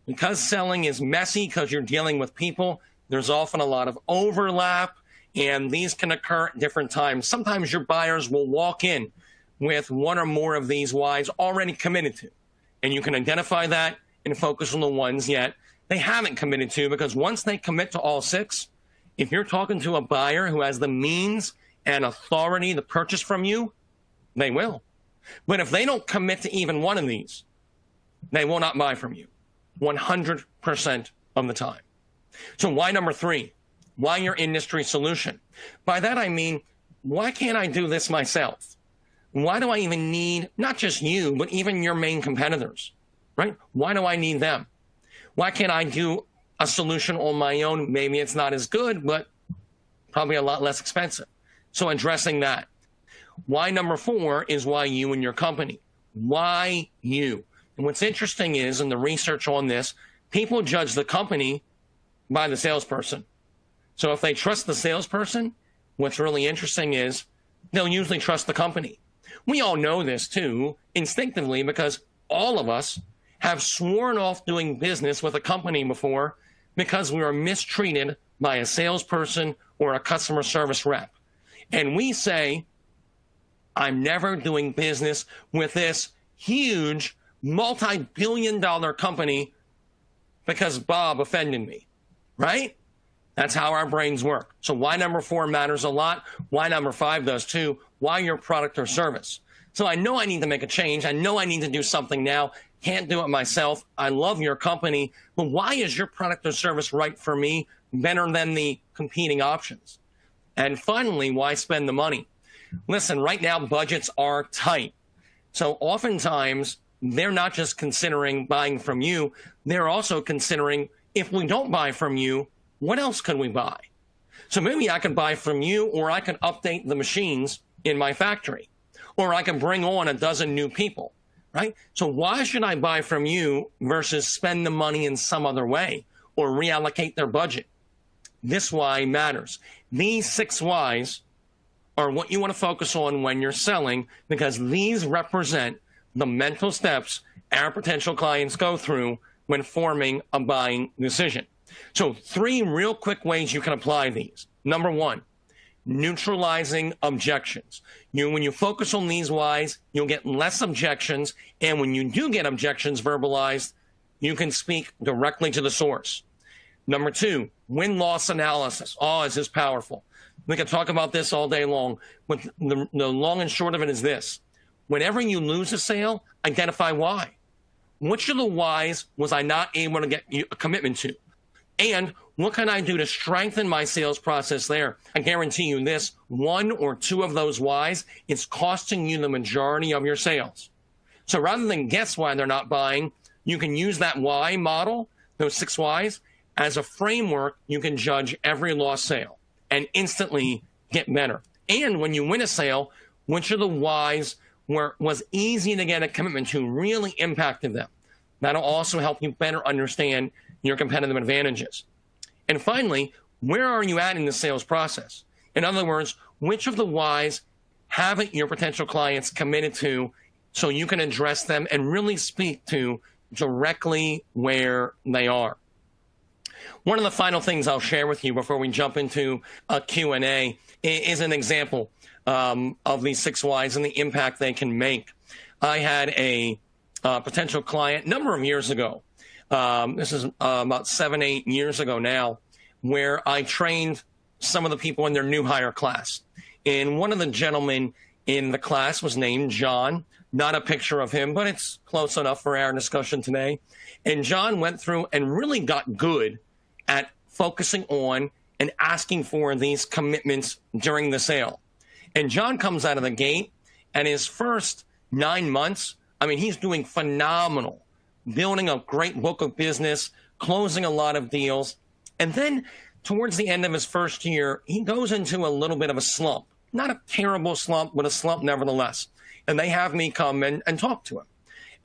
Because selling is messy, because you're dealing with people, there's often a lot of overlap, and these can occur at different times. Sometimes your buyers will walk in with one or more of these whys already committed to. And you can identify that and focus on the ones yet they haven't committed to, because once they commit to all 6, if you're talking to a buyer who has the means and authority to purchase from you, they will. But if they don't commit to even one of these, they will not buy from you 100% of the time. So why number 3? Why your industry solution? By that I mean, why can't I do this myself? Why do I even need not just you, but even your main competitors, right? Why do I need them? Why can't I do a solution on my own? Maybe it's not as good, but probably a lot less expensive. So addressing that. Why number 4 is why you and your company. Why you? And what's interesting is, in the research on this, people judge the company by the salesperson. So if they trust the salesperson, what's really interesting is they'll usually trust the company. We all know this too, instinctively, because all of us have sworn off doing business with a company before because we were mistreated by a salesperson or a customer service rep. And we say, I'm never doing business with this huge multi-billion-dollar company because Bob offended me, right? That's how our brains work. So why number 4 matters a lot. Why number 5 does too. Why your product or service. So I know I need to make a change. I know I need to do something now. Can't do it myself. I love your company, but why is your product or service right for me better than the competing options? And finally, why spend the money? Listen, right now, budgets are tight. So oftentimes, they're not just considering buying from you. They're also considering, if we don't buy from you, what else can we buy? So maybe I could buy from you, or I could update the machines in my factory, or I can bring on a dozen new people, right? So why should I buy from you versus spend the money in some other way or reallocate their budget? This why matters. These 6 whys are what you want to focus on when you're selling, because these represent the mental steps our potential clients go through when forming a buying decision. So 3 real quick ways you can apply these. Number 1, neutralizing objections. When you focus on these whys, you'll get less objections. And when you do get objections verbalized, you can speak directly to the source. Number 2, win-loss analysis. Oh, is this powerful? We can talk about this all day long. But the long and short of it is this. Whenever you lose a sale, identify why. Which of the whys was I not able to get a commitment to? And what can I do to strengthen my sales process there? I guarantee you this, 1 or 2 of those whys is costing you the majority of your sales. So rather than guess why they're not buying, you can use that why model, those 6 whys, as a framework. You can judge every lost sale and instantly get better. And when you win a sale, which of the whys was easy to get a commitment to really impacted them? That'll also help you better understand your competitive advantages. And finally, where are you at in the sales process? In other words, which of the whys haven't your potential clients committed to, so you can address them and really speak to directly where they are? One of the final things I'll share with you before we jump into a Q&A is an example of these 6 whys and the impact they can make. I had a potential client a number of years ago. This is about 7, 8 years ago now, where I trained some of the people in their new hire class. And one of the gentlemen in the class was named John. Not a picture of him, but it's close enough for our discussion today. And John went through and really got good at focusing on and asking for these commitments during the sale. And John comes out of the gate, and his first 9 months, I mean, he's doing phenomenal, building a great book of business, closing a lot of deals. And then towards the end of his first year, he goes into a little bit of a slump. Not a terrible slump, but a slump nevertheless. And they have me come and talk to him.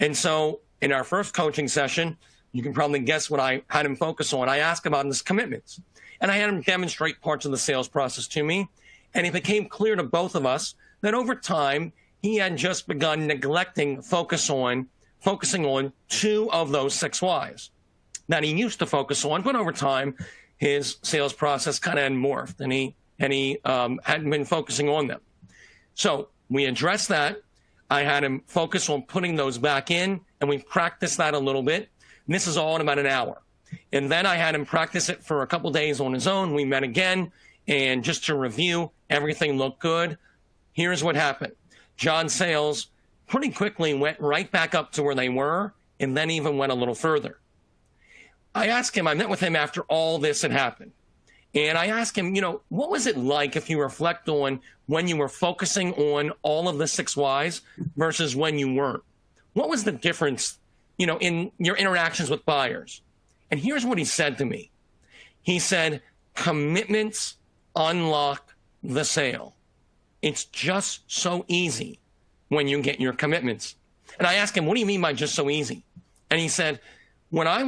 And so in our first coaching session, you can probably guess what I had him focus on. I asked about his commitments. And I had him demonstrate parts of the sales process to me. And it became clear to both of us that over time, he had just begun neglecting focusing on 2 of those 6 whys that he used to focus on. But over time, his sales process kind of morphed, and he hadn't been focusing on them. So we addressed that. I had him focus on putting those back in, and we practiced that a little bit. And this is all in about an hour. And then I had him practice it for a couple days on his own. We met again, and just to review, everything looked good. Here's what happened. John's sales pretty quickly went right back up to where they were, and then even went a little further. I asked him, I met with him after all this had happened. And I asked him, what was it like if you reflect on when you were focusing on all of the 6 whys versus when you weren't? What was the difference, in your interactions with buyers? And here's what he said to me. He said, commitments unlock the sale. It's just so easy when you get your commitments. And I asked him, what do you mean by just so easy? And he said, when I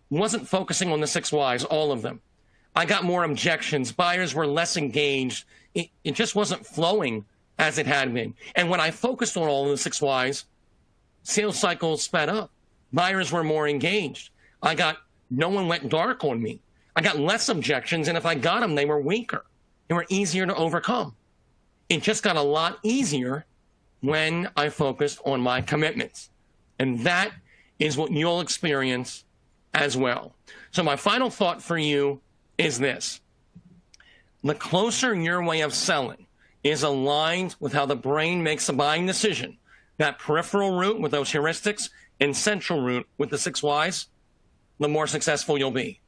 wasn't focusing on the 6 whys, all of them, I got more objections. Buyers were less engaged. It just wasn't flowing as it had been. And when I focused on all of the 6 whys, sales cycles sped up. Buyers were more engaged. No one went dark on me. I got less objections, and if I got them, they were weaker. They were easier to overcome. It just got a lot easier when I focused on my commitments. And that is what you'll experience as well. So my final thought for you is this. The closer your way of selling is aligned with how the brain makes a buying decision, that peripheral route with those heuristics and central route with the 6 whys, the more successful you'll be.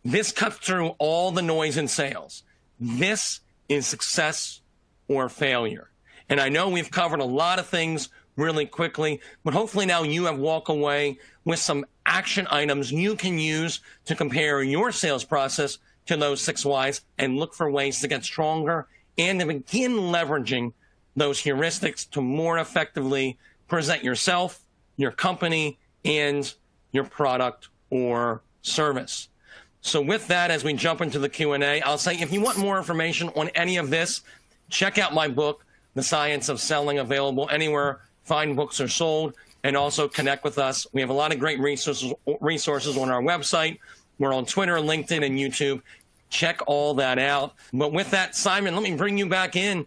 This cuts through all the noise in sales. This is success or failure. And I know we've covered a lot of things really quickly, but hopefully now you have walked away with some action items you can use to compare your sales process to those 6 whys and look for ways to get stronger and to begin leveraging those heuristics to more effectively present yourself, your company, and your product or service. So with that, as we jump into the Q&A, I'll say if you want more information on any of this, check out my book, The Science of Selling, available anywhere fine books are sold, and also connect with us. We have a lot of great resources on our website. We're on Twitter, LinkedIn, and YouTube. Check all that out. But with that, Simon, let me bring you back in,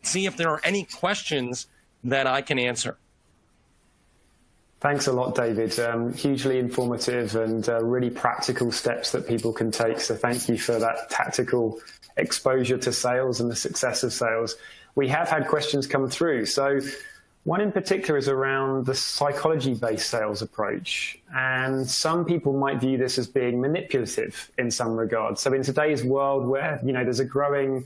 see if there are any questions that I can answer. Thanks a lot, David. Hugely informative and really practical steps that people can take. So thank you for that tactical exposure to sales and the success of sales. We have had questions come through. So one in particular is around the psychology-based sales approach. And some people might view this as being manipulative in some regards. So in today's world where, there's a growing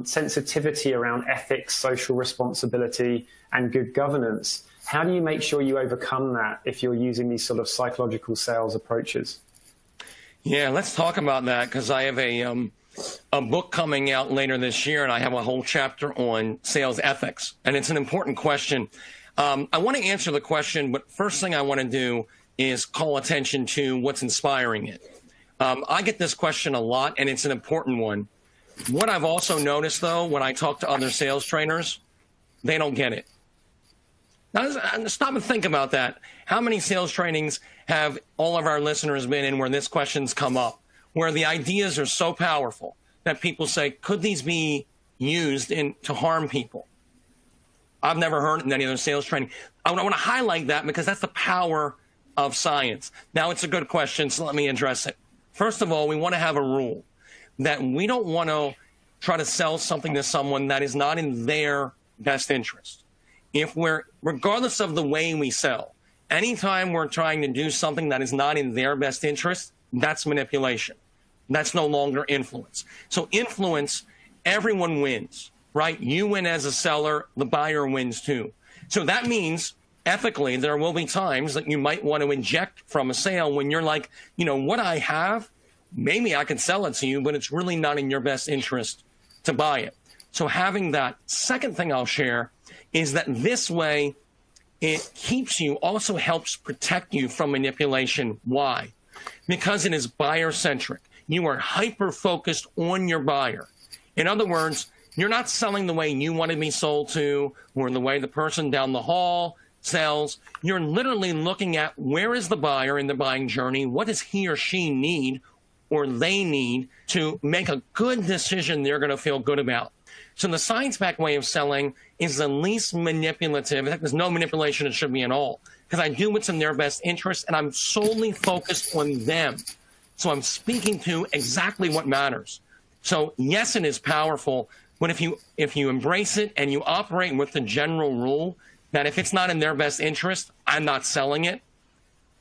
sensitivity around ethics, social responsibility, and good governance, how do you make sure you overcome that if you're using these sort of psychological sales approaches? Yeah, let's talk about that, because I have a book coming out later this year, and I have a whole chapter on sales ethics, and it's an important question. I want to answer the question, but first thing I want to do is call attention to what's inspiring it. I get this question a lot, and it's an important one. What I've also noticed, though, when I talk to other sales trainers, they don't get it. Now, stop and think about that. How many sales trainings have all of our listeners been in where this question's come up, where the ideas are so powerful that people say, could these be used to harm people? I've never heard it in any other sales training. I want to highlight that because that's the power of science. Now, it's a good question, so let me address it. First of all, we want to have a rule that we don't want to try to sell something to someone that is not in their best interest. Regardless of the way we sell, anytime we're trying to do something that is not in their best interest, that's manipulation. That's no longer influence. So influence, everyone wins, right? You win as a seller, the buyer wins too. So that means ethically, there will be times that you might want to inject from a sale when you're like, what I have, maybe I can sell it to you, but it's really not in your best interest to buy it. So having that. Second thing I'll share is that this way it keeps you, also helps protect you from manipulation. Why? Because it is buyer-centric. You are hyper-focused on your buyer. In other words, you're not selling the way you want to be sold to or the way the person down the hall sells. You're literally looking at where is the buyer in the buying journey, what does he or she need or they need to make a good decision they're going to feel good about. So the science-backed way of selling is the least manipulative. In fact, there's no manipulation it should be at all, because I do what's in their best interest, and I'm solely focused on them. So I'm speaking to exactly what matters. So yes, it is powerful, but if you embrace it and you operate with the general rule that if it's not in their best interest, I'm not selling it,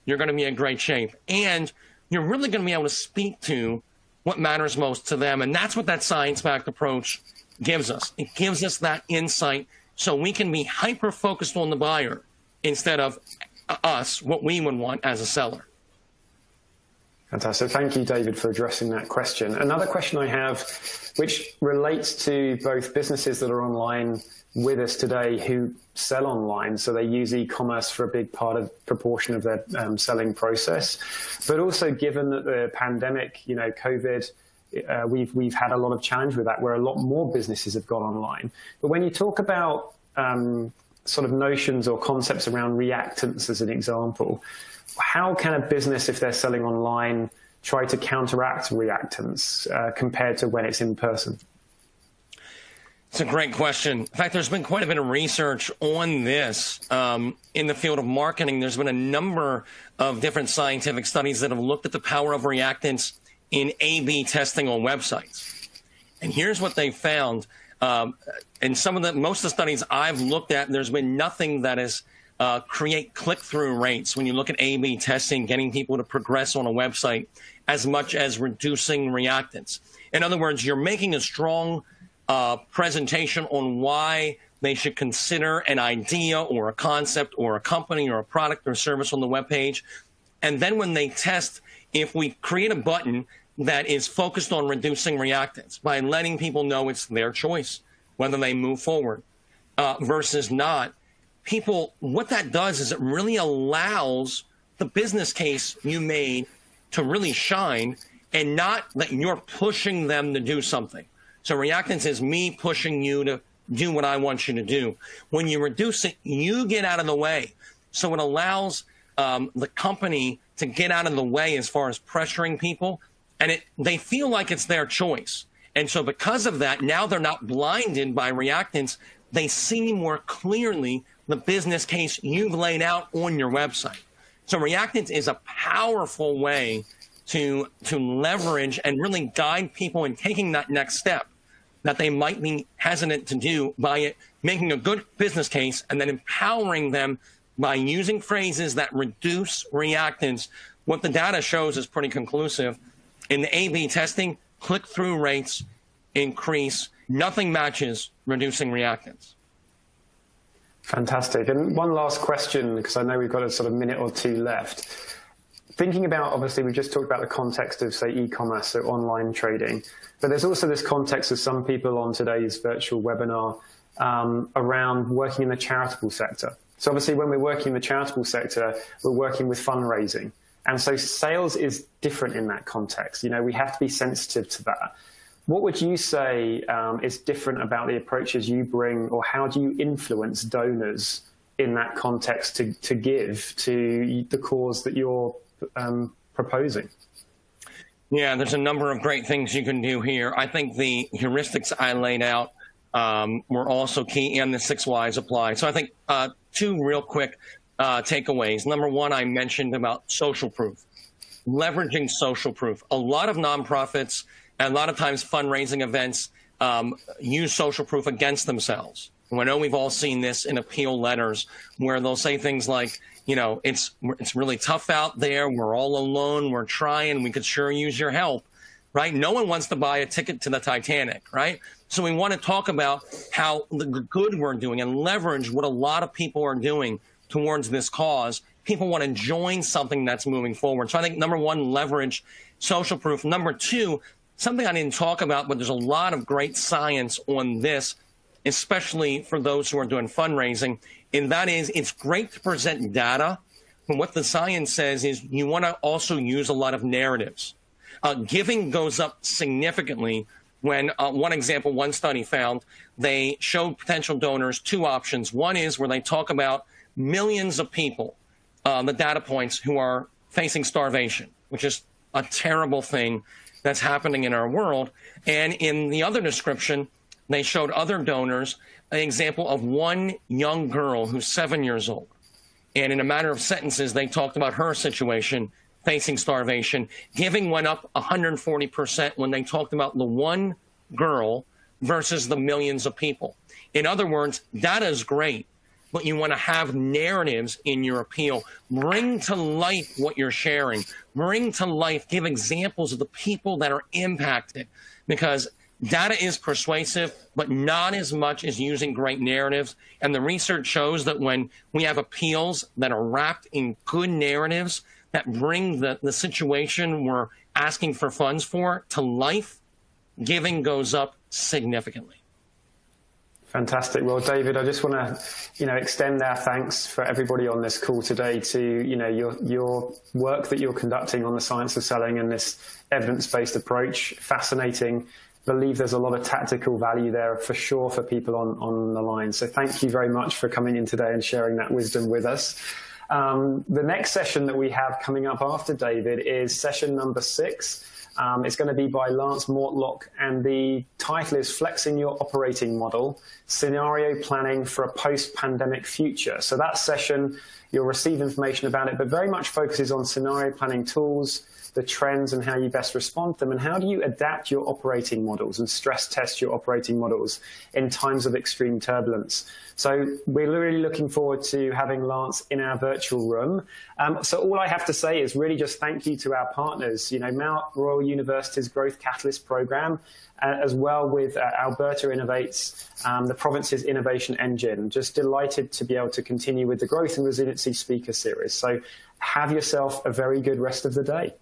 you're going to be in great shape. And you're really going to be able to speak to what matters most to them. And that's what that science-backed approach gives us. It gives us that insight so we can be hyper-focused on the buyer instead of us, what we would want as a seller. Fantastic. Thank you, David, for addressing that question. Another question I have, which relates to both businesses that are online with us today who sell online, so they use e-commerce for a big proportion of their selling process, but also given that the pandemic, COVID, we've had a lot of challenge with that, where a lot more businesses have gone online. But when you talk about sort of notions or concepts around reactance as an example, how can a business, if they're selling online, try to counteract reactance compared to when it's in person? It's a great question. In fact, there's been quite a bit of research on this in the field of marketing. There's been a number of different scientific studies that have looked at the power of reactance in A/B testing on websites. And here's what they found. in most of the studies I've looked at, there's been nothing that has create click-through rates when you look at A/B testing, getting people to progress on a website, as much as reducing reactance. In other words, you're making a strong presentation on why they should consider an idea or a concept or a company or a product or service on the web page. And then when they test, if we create a button that is focused on reducing reactance by letting people know it's their choice, whether they move forward versus not, what that does is it really allows the business case you made to really shine, and not that you're pushing them to do something. So reactance is me pushing you to do what I want you to do. When you reduce it, you get out of the way. So it allows the company to get out of the way as far as pressuring people, and they feel like it's their choice. And so because of that, now they're not blinded by reactance. They see more clearly the business case you've laid out on your website. So reactance is a powerful way to leverage and really guide people in taking that next step that they might be hesitant to do by making a good business case and then empowering them by using phrases that reduce reactance. What the data shows is pretty conclusive. In the A/B testing, click-through rates increase. Nothing matches reducing reactance. Fantastic. And one last question, because I know we've got a sort of minute or two left. Thinking about, obviously, we just talked about the context of, say, e-commerce, so online trading, but there's also this context of some people on today's virtual webinar around working in the charitable sector. So obviously, when we're working in the charitable sector, we're working with fundraising. And so sales is different in that context. You know, we have to be sensitive to that. What would you say is different about the approaches you bring, or how do you influence donors in that context to give to the cause that you're proposing? Yeah, there's a number of great things you can do here. I think the heuristics I laid out were also key, and the 6 whys apply. So I think 2 real quick takeaways. Number 1, I mentioned about social proof, leveraging social proof. A lot of nonprofits and a lot of times fundraising events use social proof against themselves. And I know we've all seen this in appeal letters where they'll say things like, you know, it's really tough out there. We're all alone. We're trying. We could sure use your help, right? No one wants to buy a ticket to the Titanic, right? So we want to talk about how the good we're doing and leverage what a lot of people are doing towards this cause. People want to join something that's moving forward. So I think, number 1, leverage social proof. Number 2, something I didn't talk about, but there's a lot of great science on this, especially for those who are doing fundraising, and that is it's great to present data. And what the science says is you want to also use a lot of narratives. Giving goes up significantly when, one example, one study found, they showed potential donors 2 options. One is where they talk about millions of people, the data points, who are facing starvation, which is a terrible thing that's happening in our world. And in the other description, they showed other donors an example of one young girl who's 7 years old. And in a matter of sentences, they talked about her situation facing starvation. Giving went up 140% when they talked about the one girl versus the millions of people. In other words, data is great, but you want to have narratives in your appeal. Bring to life what you're sharing. Bring to life, give examples of the people that are impacted, because data is persuasive, but not as much as using great narratives. And the research shows that when we have appeals that are wrapped in good narratives that bring the situation we're asking for funds for to life, giving goes up significantly. Fantastic. Well, David, I just want to, extend our thanks for everybody on this call today to, your work that you're conducting on the science of selling and this evidence-based approach. Fascinating. Believe there's a lot of tactical value there for sure for people on the line. So thank you very much for coming in today and sharing that wisdom with us. The next session that we have coming up after David is session number 6. It's going to be by Lance Mortlock, and the title is Flexing Your Operating Model, Scenario Planning for a Post-Pandemic Future. So that session You'll receive information about it, but very much focuses on scenario planning tools, the trends and how you best respond to them, and how do you adapt your operating models and stress test your operating models in times of extreme turbulence. So we're really looking forward to having Lance in our virtual room. So all I have to say is really just thank you to our partners, Mount Royal University's Growth Catalyst program, as well with Alberta Innovates, the province's innovation engine. Just delighted to be able to continue with the Growth and Resiliency speaker series. So have yourself a very good rest of the day.